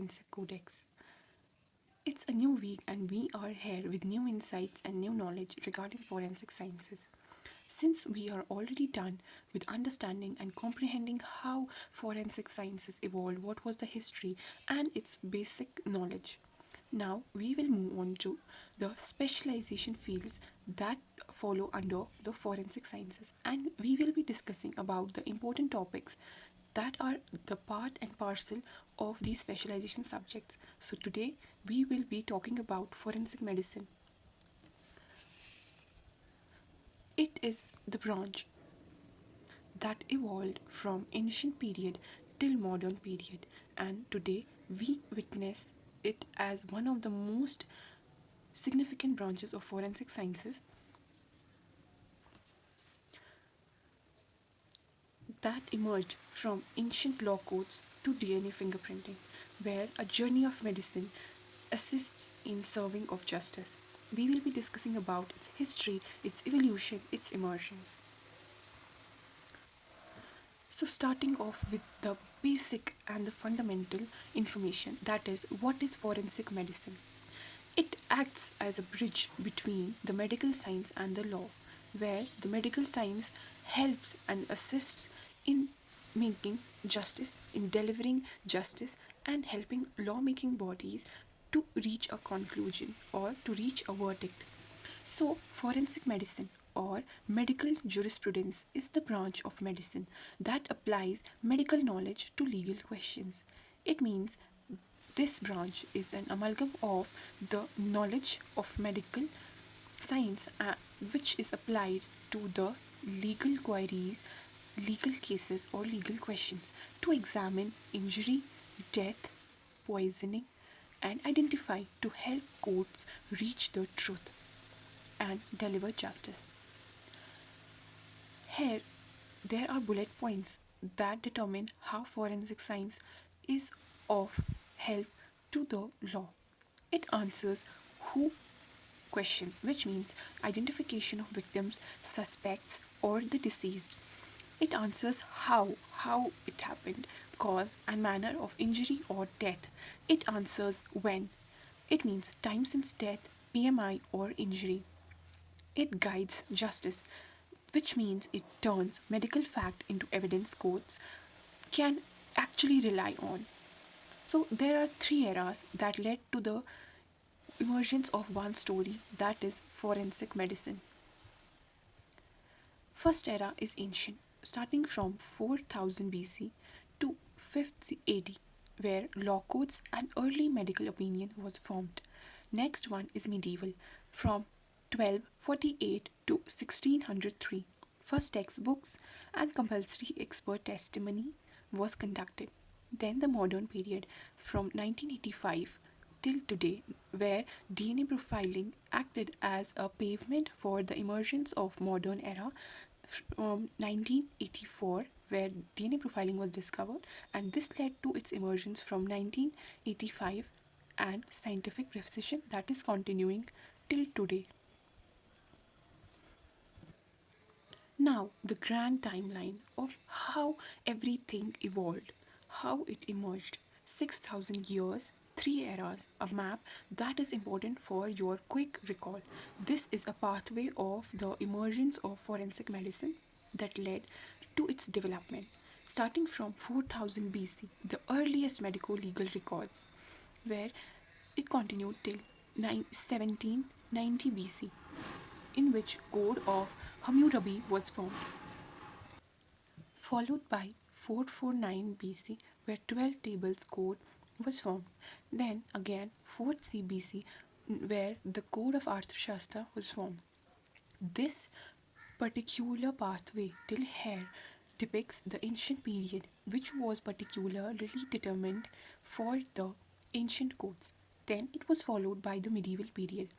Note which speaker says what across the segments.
Speaker 1: Forensic Codex. It's a new week, and we are here with new insights and new knowledge regarding forensic sciences. Since we are already done with understanding and comprehending how forensic sciences evolved, what was the history, and its basic knowledge, now we will move on to the specialization fields that follow under the forensic sciences, and we will be discussing about the important topics that are the part and parcel of these specialization subjects. So today we will be talking about forensic medicine. It is the branch that evolved from ancient period till modern period, and today we witness it as one of the most significant branches of forensic sciences that emerged from ancient law codes to DNA fingerprinting, where a journey of medicine assists in serving of justice. We will be discussing about its history, its evolution, its emergence. So, starting off with the basic and the fundamental information, that is, what is forensic medicine? It acts as a bridge between the medical science and the law, where the medical science helps and assists in making justice, in delivering justice, and helping lawmaking bodies to reach a conclusion or to reach a verdict. So, forensic medicine or medical jurisprudence is the branch of medicine that applies medical knowledge to legal questions. It means this branch is an amalgam of the knowledge of medical science which is applied to the legal queries, legal cases, or legal questions to examine injury, death, poisoning, and identify to help courts reach the truth and deliver justice. Here, there are bullet points that determine how forensic science is of help to the law. It answers who questions, which means identification of victims, suspects, or the deceased. It answers how it happened, cause and manner of injury or death. It answers when. It means time since death, PMI, or injury. It guides justice, which means it turns medical fact into evidence courts can actually rely on. So there are three eras that led to the emergence of one story, that is forensic medicine. First era is ancient, starting from 4000 BC to 5th AD, where law codes and early medical opinion was formed. Next one is medieval, from 1248 to 1603. First textbooks and compulsory expert testimony was conducted. Then the modern period from 1985 till today, where DNA profiling acted as a pavement for the emergence of modern era from 1984, where DNA profiling was discovered, and this led to its emergence from 1985 and scientific precision that is continuing till today. Now, the grand timeline of how everything evolved, how it emerged. 6,000 years, three eras, a map that is important for your quick recall. This is a pathway of the emergence of forensic medicine that led to its development. Starting from 4000 BC, the earliest medico legal records, where it continued till 1790 BC, in which Code of Hammurabi was formed, followed by 449 BC, where 12 tables code was formed. Then again 4th C BC, where the Code of Arthashastra was formed. This particular pathway till here depicts the ancient period, which was particularly determined for the ancient codes. Then it was followed by the medieval period,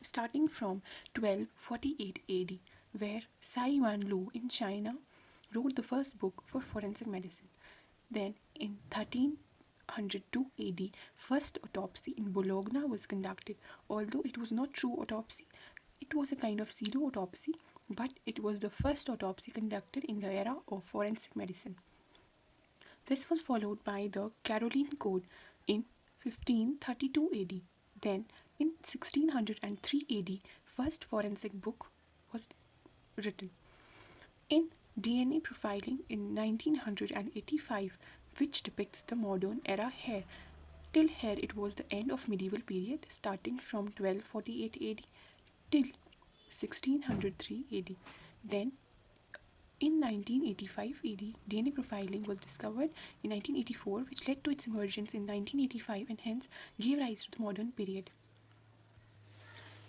Speaker 1: starting from 1248 AD, where Hsi Yuan Lu in China wrote the first book for forensic medicine. Then in 1302 AD, first autopsy in Bologna was conducted. Although it was not true autopsy, it was a kind of pseudo autopsy, but it was the first autopsy conducted in the era of forensic medicine. This was followed by the Caroline Code in 1532 AD. Then, in 1603 AD, first forensic book was written. In DNA profiling in 1985, which depicts the modern era here. Till here it was the end of medieval period starting from 1248 AD till 1603 AD. Then in 1985 AD, DNA profiling was discovered in 1984, which led to its emergence in 1985 and hence gave rise to the modern period.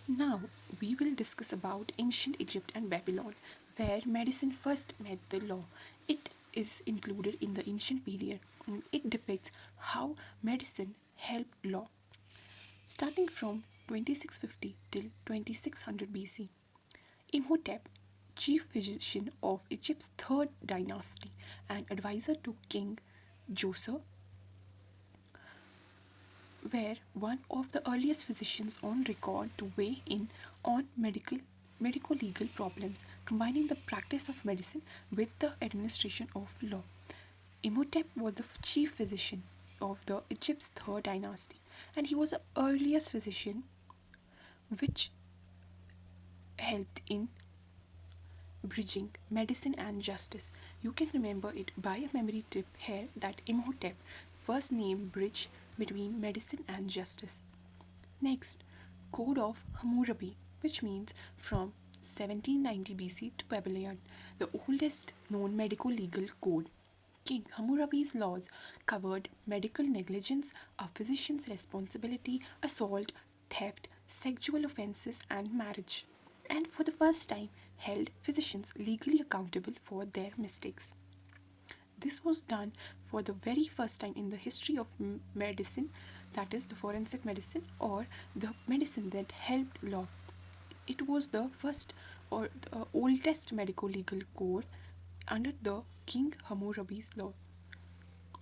Speaker 1: Now, we will discuss about ancient Egypt and Babylon, where medicine first met the law. It is included in the ancient period and it depicts how medicine helped law. Starting from 2650 till 2600 BC, Imhotep, chief physician of Egypt's third dynasty and advisor to King Djoser, were one of the earliest physicians on record to weigh in on medico-legal problems, combining the practice of medicine with the administration of law. Imhotep was the chief physician of the Egypt's third dynasty, and he was the earliest physician which helped in bridging medicine and justice. You can remember it by a memory tip here that Imhotep first name bridge between medicine and justice. Next, Code of Hammurabi, which means from 1790 BC to Babylon, the oldest known medico legal code. King Hammurabi's laws covered medical negligence, a physician's responsibility, assault, theft, sexual offences, and marriage, and for the first time held physicians legally accountable for their mistakes. This was done for the very first time in the history of medicine, that is, the forensic medicine or the medicine that helped law. It was the first or the oldest medico legal code under the King Hammurabi's law.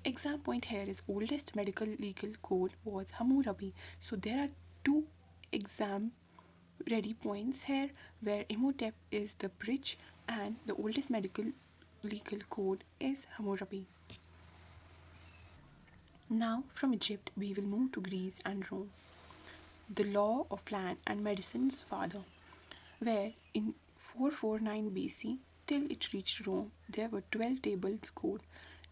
Speaker 1: Exam point here is oldest medical legal code was Hammurabi. So there are two exam ready points here where Imhotep is the bridge and the oldest medical legal code is Hammurabi. Now from Egypt we will move to Greece and Rome. The law of land and medicine's father, where in 449 BC till it reached Rome there were 12 tables code.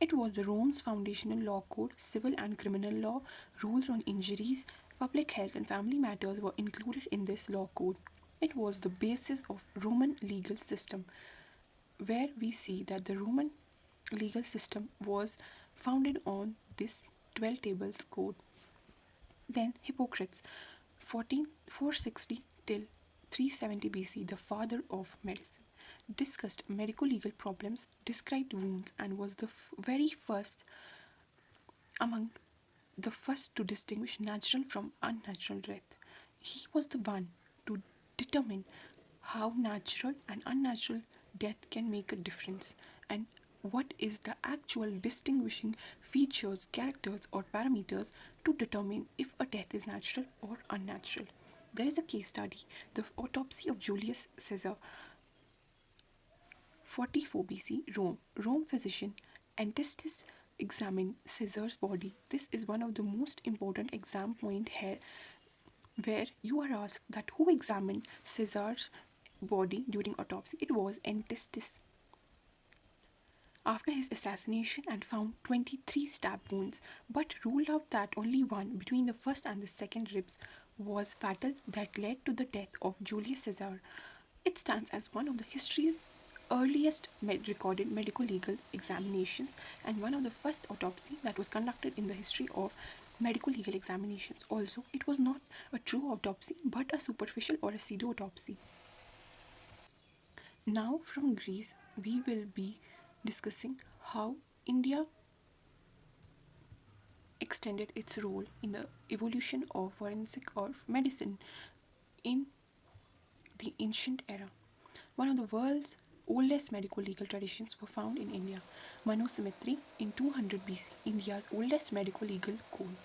Speaker 1: It was the Rome's foundational law code, civil and criminal law, rules on injuries, public health and family matters were included in this law code. It was the basis of Roman legal system, where we see that the Roman legal system was founded on this 12 tables code. Then Hippocrates, 460 till 370 BC, the father of medicine, discussed medico legal problems, described wounds, and was the very first among the first to distinguish natural from unnatural death. He was the one to determine how natural and unnatural death can make a difference and what is the actual distinguishing features, characters, or parameters to determine if a death is natural or unnatural. There is a case study, the autopsy of Julius Caesar, 44 BC, Rome. Rome physician Antistus examined Caesar's body. This is one of the most important exam point here, where you are asked that who examined Caesar's body during autopsy. It was Antistus. After his assassination and found 23 stab wounds, but ruled out that only one between the first and the second ribs was fatal that led to the death of Julius Caesar. It stands as one of the history's earliest recorded medical legal examinations and one of the first autopsy that was conducted in the history of medical legal examinations. Also, it was not a true autopsy but a superficial or a pseudo autopsy. Now from Greece we will be discussing how India extended its role in the evolution of forensic or medicine in the ancient era. One of the world's oldest medical legal traditions were found in India. Manusmriti in 200 BC, India's oldest medical legal code,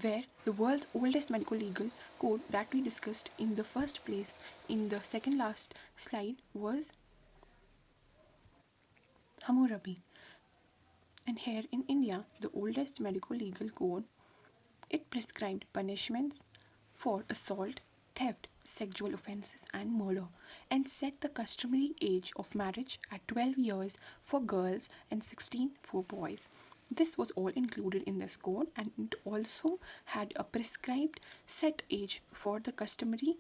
Speaker 1: where the world's oldest medical legal code that we discussed in the first place in the second last slide was Hammurabi. And here in India, the oldest medical legal code It prescribed punishments for assault, theft, sexual offences, and murder, and set the customary age of marriage at 12 years for girls and 16 for boys. This was all included in this code, and it also had a prescribed set age for the customary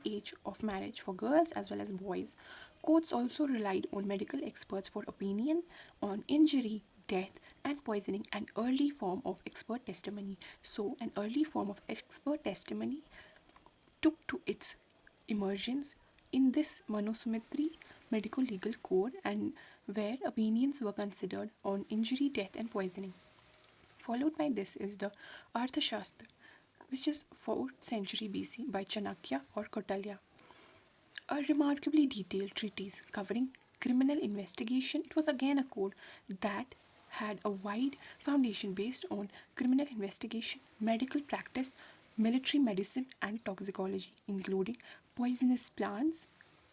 Speaker 1: age of marriage for girls as well as boys. Courts also relied on medical experts for opinion on injury, death, and poisoning, an early form of expert testimony. So, an early form of expert testimony took to its emergence in this Manusmriti medical legal code, and where opinions were considered on injury, death, and poisoning. Followed by this is the Arthashastra, which is 4th century BC by Chanakya or Kautilya. A remarkably detailed treatise covering criminal investigation. It was again a code that had a wide foundation based on criminal investigation, medical practice, military medicine, and toxicology, including poisonous plants,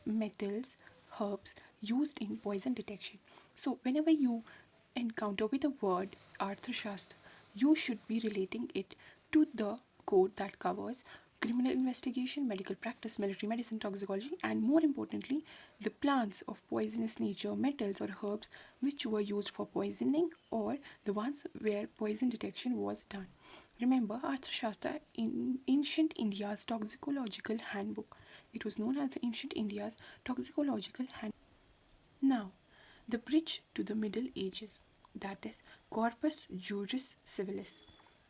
Speaker 1: metals, herbs used in poison detection. So, whenever you encounter with the word Arthashastra, you should be relating it to the code that covers criminal investigation, medical practice, military medicine, toxicology, and more importantly, the plants of poisonous nature, metals, or herbs which were used for poisoning, or the ones where poison detection was done. Remember, Arthashastra in ancient India's toxicological handbook. It was known as the ancient India's toxicological handbook. Now, the bridge to the Middle Ages, that is Corpus Juris Civilis,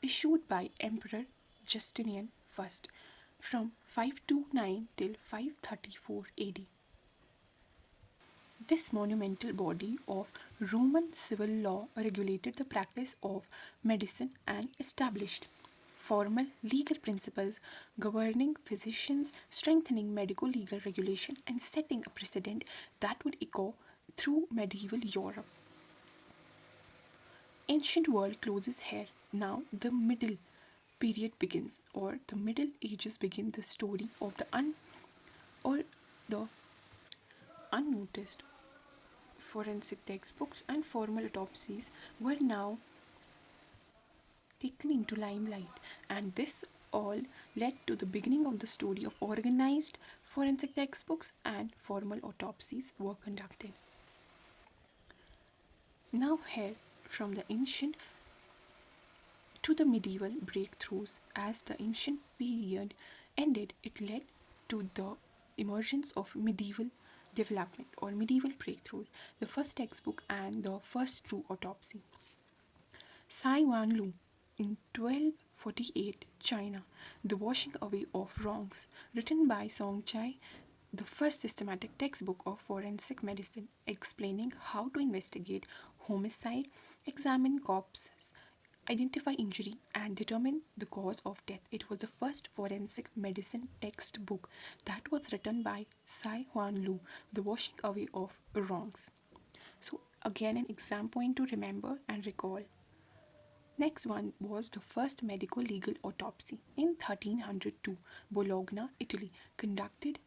Speaker 1: issued by Emperor Justinian I from 529 till 534 AD. This monumental body of Roman civil law regulated the practice of medicine and established formal legal principles governing physicians, strengthening medical legal regulation, and setting a precedent that would echo through medieval Europe. Ancient world closes here. Now the middle period begins, or the Middle Ages begin. The story of or the unnoticed forensic textbooks and formal autopsies were now taken into limelight, and this all led to the beginning of the story of organized forensic textbooks and formal autopsies were conducted. Now here, from the ancient to the medieval breakthroughs, as the ancient period ended, it led to the emergence of medieval development or medieval breakthroughs, the first textbook and the first true autopsy. Hsi Yuan Lu in 1248 China, The Washing Away of Wrongs, written by Song Chai, the first systematic textbook of forensic medicine explaining how to investigate homicide, examine corpses, identify injury, and determine the cause of death. It was the first forensic medicine textbook that was written by Hsi Yuan Lu, The Washing Away of Wrongs. So, again, an exam point to remember and recall. Next one was the first medical legal autopsy in 1302, Bologna, Italy, conducted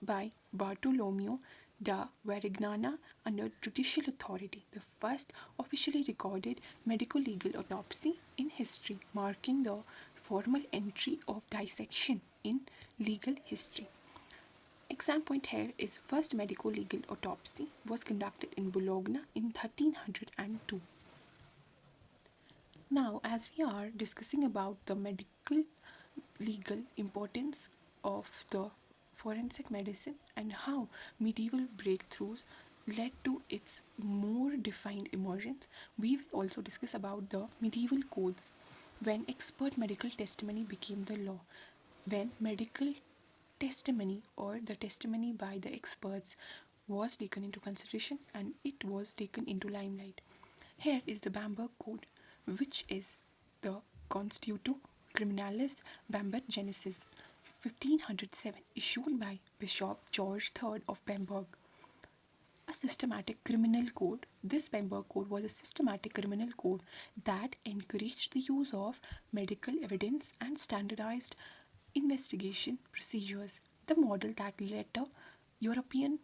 Speaker 1: by Bartolomeo da Varignana under judicial authority, the first officially recorded medical legal autopsy in history, marking the formal entry of dissection in legal history. Exam point here is first medical legal autopsy was conducted in Bologna in 1302. Now, as we are discussing about the medical legal importance of the forensic medicine and how medieval breakthroughs led to its more defined emergence, we will also discuss about the medieval codes when expert medical testimony became the law, when medical testimony or the testimony by the experts was taken into consideration and it was taken into limelight. Here is the Bamberg Code, which is the Constitutio Criminalis Bamberg Genesis 1507, issued by Bishop George III of Bamberg. A systematic criminal code. This Bamberg Code was a systematic criminal code that encouraged the use of medical evidence and standardized investigation procedures, the model that later European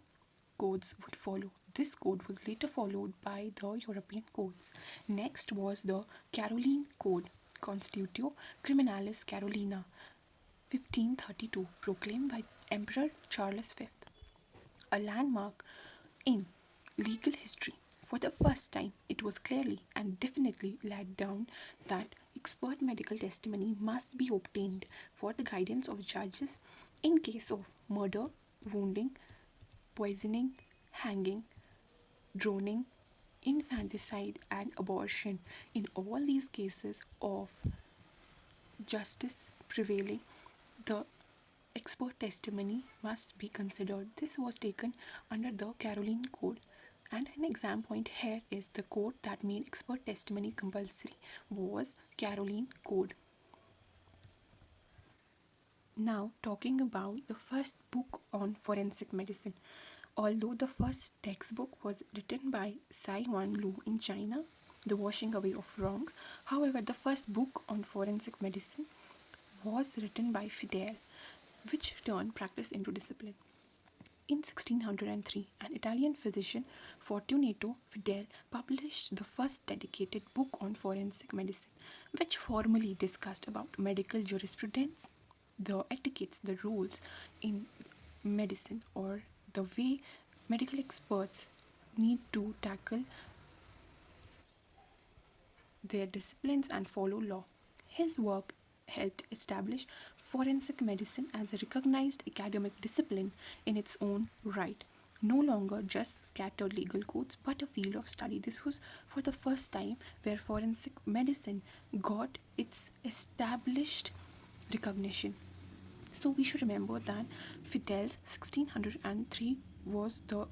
Speaker 1: codes would follow. This code was later followed by the European codes. Next was the Caroline Code, Constitutio Criminalis Carolina, 1532, proclaimed by Emperor Charles V, a landmark in legal history. For the first time, it was clearly and definitely laid down that expert medical testimony must be obtained for the guidance of judges in case of murder, wounding, poisoning, hanging, drowning, infanticide, and abortion. In all these cases of justice prevailing, the expert testimony must be considered. This was taken under the Caroline Code. And an exam point here is the code that made expert testimony compulsory was Caroline Code. Now, talking about the first book on forensic medicine. Although the first textbook was written by Hsi Yuan Lu in China, The Washing Away of Wrongs, however, the first book on forensic medicine was written by Fedele, which turned practice into discipline. In 1603, an Italian physician, Fortunato Fedele, published the first dedicated book on forensic medicine, which formally discussed about medical jurisprudence, the etiquettes, the rules in medicine, or the way medical experts need to tackle their disciplines and follow law. His work helped establish forensic medicine as a recognized academic discipline in its own right, no longer just scattered legal codes but a field of study. This was for the first time where forensic medicine got its established recognition. So we should remember that Fidele's 1603 was the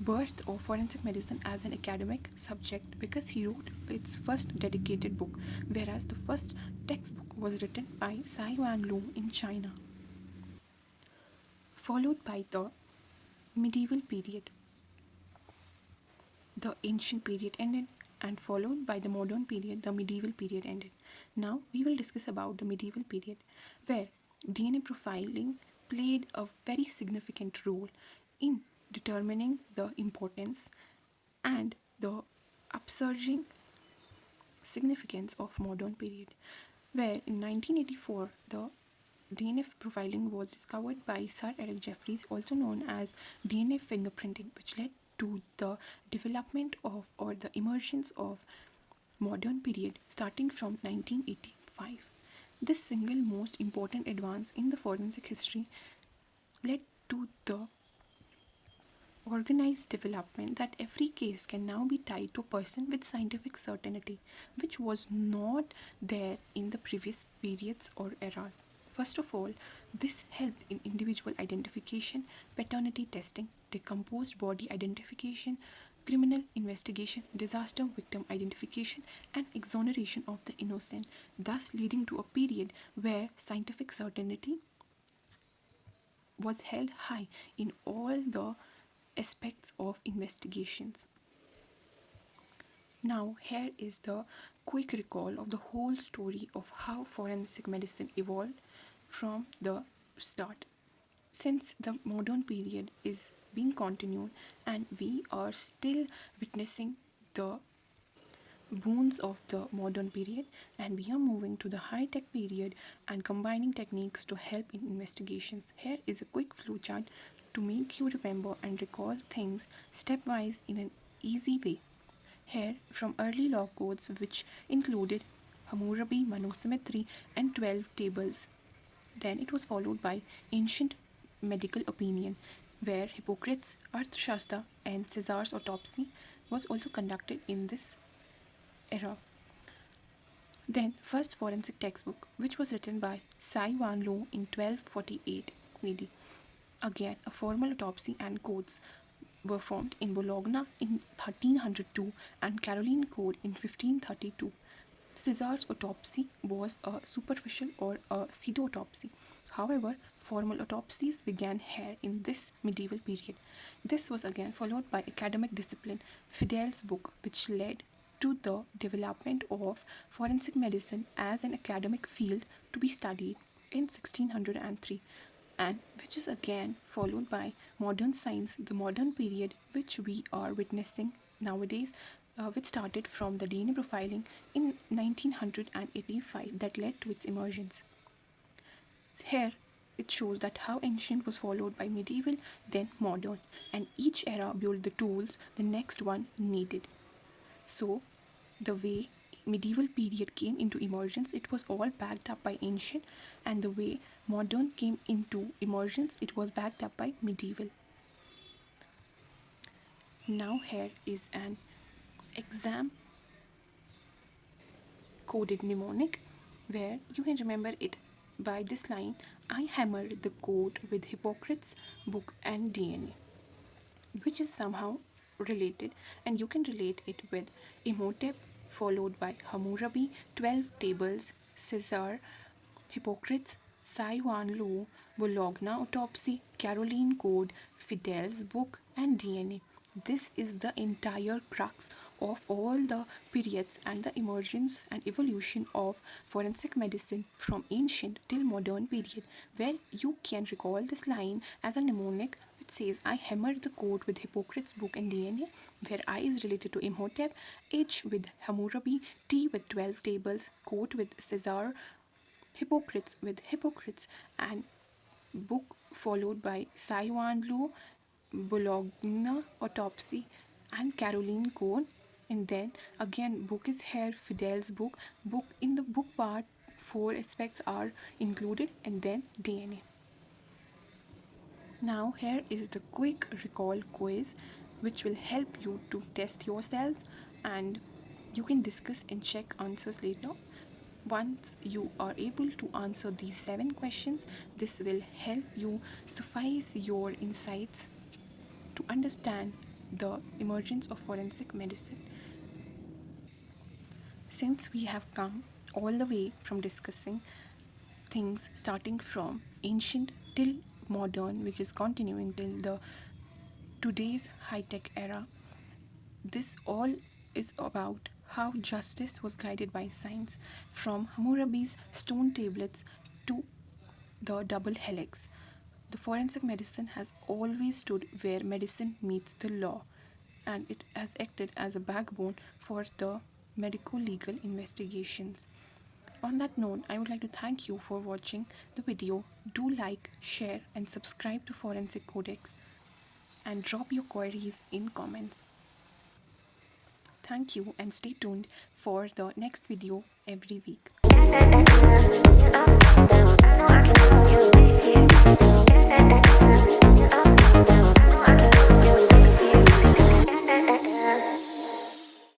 Speaker 1: birth of forensic medicine as an academic subject because he wrote its first dedicated book, whereas the first textbook was written by Hsi Yuan Lu in China. Followed by the medieval period, the ancient period ended, and followed by the modern period, the medieval period ended. Now we will discuss about the medieval period, where DNA profiling played a very significant role in determining the importance and the upsurging significance of modern period, where in 1984 the DNA profiling was discovered by Sir Alec Jeffreys, also known as DNA fingerprinting, which led to the development of or the emergence of modern period starting from 1985. This single most important advance in the forensic history led to the organized development that every case can now be tied to a person with scientific certainty, which was not there in the previous periods or eras. First of all, this helped in individual identification, paternity testing, decomposed body identification, criminal investigation, disaster victim identification, and exoneration of the innocent, thus leading to a period where scientific certainty was held high in all the aspects of investigations. Now, here is the quick recall of the whole story of how forensic medicine evolved from the start. Since the modern period is being continued and we are still witnessing the boons of the modern period, and we are moving to the high-tech period and combining techniques to help in investigations. Here is a quick flowchart to make you remember and recall things stepwise in an easy way. Here, from early law codes which included Hammurabi, Manusmriti, and 12 tables. Then it was followed by ancient medical opinion, where Hippocrates, Arthashastra, and Caesar's autopsy was also conducted in this era. Then, first forensic textbook, which was written by Hsi Yuan Lu in 1248 AD. Again, a formal autopsy and codes were formed in Bologna in 1302 and Caroline Code in 1532. Caesar's autopsy was a superficial or a pseudo-autopsy. However, formal autopsies began here in this medieval period. This was again followed by academic discipline, Fidele's book, which led to the development of forensic medicine as an academic field to be studied in 1603, and which is again followed by modern science, the modern period which we are witnessing nowadays, which started from the DNA profiling in 1985 that led to its emergence. Here, it shows that how ancient was followed by medieval, then modern, and each era built the tools the next one needed. So, the way medieval period came into emergence, it was all backed up by ancient, and the way modern came into emergence, it was backed up by medieval. Now here is an exam coded mnemonic where you can remember it by this line: I hammered the code with Hippocrates' book and DNA, which is somehow related, and you can relate it with Imhotep, followed by Hammurabi, 12 tables, Caesar, Hippocrates, Hsi Yuan Lu, Bologna autopsy, Caroline Code, Fedele's book, and DNA. This is the entire crux of all the periods and the emergence and evolution of forensic medicine from ancient till modern period, where you can recall this line as a mnemonic which says I hammered the code with Hippocrates' book and DNA, where I is related to Imhotep, H with Hammurabi, T with 12 tables, code with Caesar, Hippocrates with Hippocrates, and book followed by Hsi Yuan Lu, Bologna autopsy, and Caroline Cone. And then again, book is here, Fidele's book. Book in the book part, 4 aspects are included, and then DNA. Now here is the quick recall quiz, which will help you to test yourselves, and you can discuss and check answers later. Once you are able to answer these 7 questions, this will help you suffice your insights to understand the emergence of forensic medicine. Since we have come all the way from discussing things starting from ancient till modern, which is continuing till the today's high-tech era, this all is about how justice was guided by science, from Hammurabi's stone tablets to the double helix. The forensic medicine has always stood where medicine meets the law, and it has acted as a backbone for the medico-legal investigations. On that note, I would like to thank you for watching the video. Do like, share, and subscribe to Forensic Codex, and drop your queries in comments. Thank you, and stay tuned for the next video every week. I know I can love you.